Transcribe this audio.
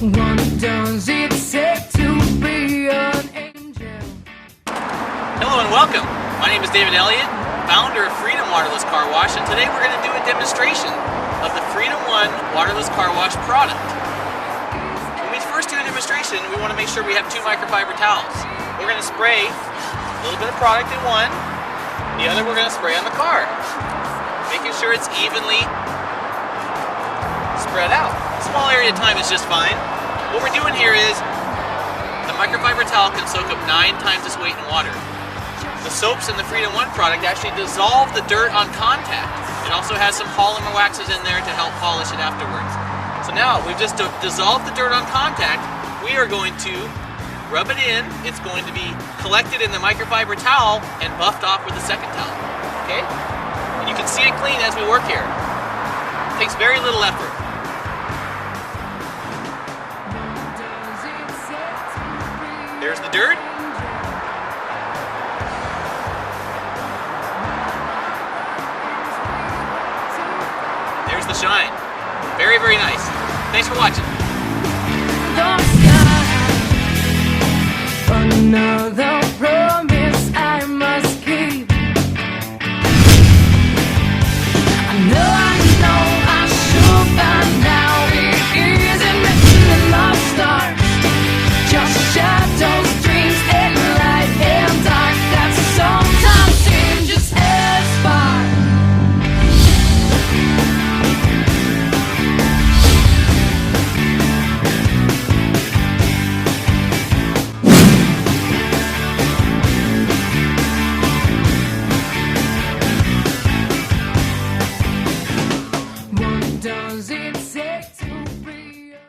One does it said to be an angel. Hello and welcome. My name is David Elliott, founder of Freedom Waterless Car Wash, and today we're going to do a demonstration of the Freedom 1 Waterless Car Wash product. When we first do a demonstration, we want to make sure we have 2 microfiber towels. We're going to spray a little bit of product in one, the other we're going to spray on the car, making sure it's evenly spread out. A small area at a time is just fine. What we're doing here is the microfiber towel can soak up 9 times its weight in water. The soaps in the Freedom 1 product actually dissolve the dirt on contact. It also has some polymer waxes in there to help polish it afterwards. So now we've just dissolved the dirt on contact. We are going to rub it in. It's going to be collected in the microfiber towel and buffed off with the second towel. Okay? And you can see it clean as we work here. It takes very little effort. There's the dirt. There's the shine. Very, very nice. Thanks for watching. Another